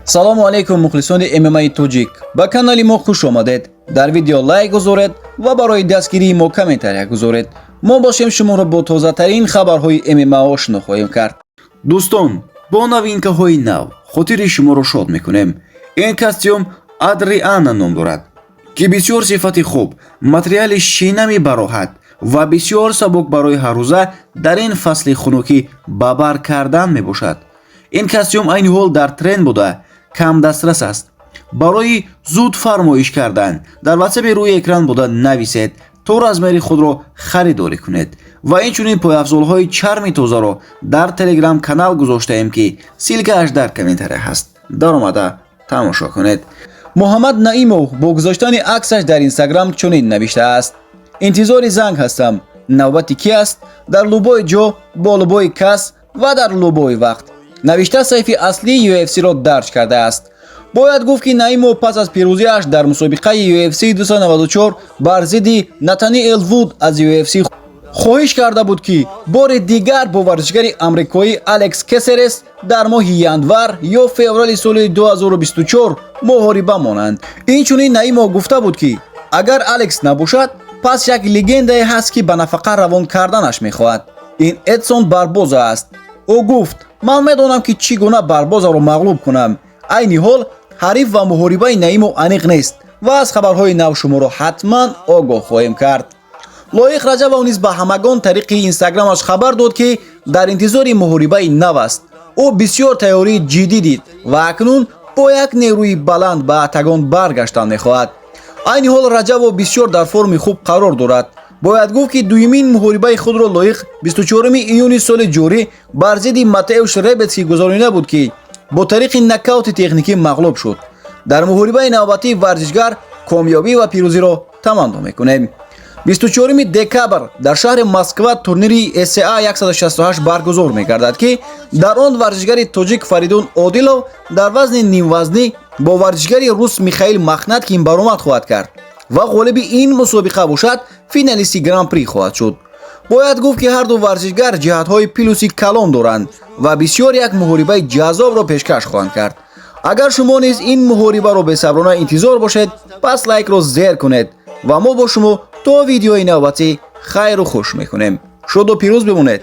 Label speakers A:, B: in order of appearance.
A: салому алейкум мухлисони ММА тоҷик. Ба канали мо хуш омадед. Дар видео лайк гузоред ва барои дастгирии мо комментария гузоред. мо бошем шуморо бо тозатарин хабарҳои ММА ошно хоҳем кард. Дӯстон, бо новинкаҳои нав хотири шуморо шод мекунем. Ин костюм Адриана ном дорад, ки бисёр сифати хуб, материали шинами бароҳат ва бисёр сабук барои ҳаррӯза дар ин фасли хунукӣ ба бар кардан мебошад. Ин костюм айни ҳол дар тренд буда кам дастрас аст. барои зуд фармоиш кардан дар ватсапи рӯи экран буда нависед то размери худро харидорӣ кунед ва инчунин пойафзолҳои чарми тозаро дар телеграм канал гузоштаем, ки силкааш дар комментария ҳаст. дар омада тамошо кунед. муҳаммад наимов бо гузоштани аксаш дар инстаграм чунин навиштааст: интизори занг ҳастам, навбати ки аст? дар лубои ҷо, бо лубои кас ва дар лубои вақт. навишта сайфи аслии UFC-ро дарҷ кардааст. бояд гуфт, ки наимов пас аз пирӯзиаш дар мусобиқаи UFC 294 бар зидди Натаниэл Вуд аз UFC хоҳиш карда буд, ки бори дигар бо варзишгари амрикоӣ Алекс Кесерес дар моҳи январ ё феврали соли 2024 муҳориба монанд. инчунин наимов гуфта буд, ки агар Алекс набошад, пас як легендае ҳаст, ки ба нафақа равон карданаш мехоҳад. ин Эдсон Барбоза аст. ӯ гуфт: ман медонам, ки чӣ гуна Барбозаро мағлуб кунам. айни ҳол ҳариф ва муҳорибаи наимов аниқ нест ва аз хабарҳои нав шуморо ҳатман огоҳ хоҳем кард. лоиқ раҷабов низ ба ҳамагон тариқи инстаграмаш хабар дод, ки дар интизори муҳорибаи нав аст. ӯ бисёр тайёрии ҷиддӣ дид ва акнун бо як нерӯи баланд ба атагон баргаштан мехоҳад. айни ҳол раҷабов бисёр дар форми хуб қарор дорад. бояд гуфт, ки дуюмин муҳорибаи худро лоиқ 24 июни соли ҷорӣ бар зидди Матеуш Ребецкӣ гузаронида буд, ки бо тариқи нокаути техникӣ мағлуб шуд. дар муҳорибаи навбатии варзишгар комёбӣ ва пирӯзиро таманно мекунем. 24 декабр дар шаҳри Москва турнири SCA 168 баргузор мегардад, ки дар он варзишгари тоҷик Фаридун Одилов дар вазни нимвазнӣ бо варзишгари рус Михаил Махнаткин баромад хоҳад кард ва ғолиби ин мусобиқа бошад финалисти гран-при хоҳад шуд. бояд гуфт, ки ҳарду варзишгар ҷиҳатҳои плюси калон доранд ва бисёр як муҳорибаи ҷаззобро пешкаш хоҳанд кард. агар шумо низ ин муҳорибаро бесаброна интизор бошед, пас лайкро зер кунед ва мо бо шумо то видеои навбатӣ хайру хуш мекунем. шуду пирӯз бимонед.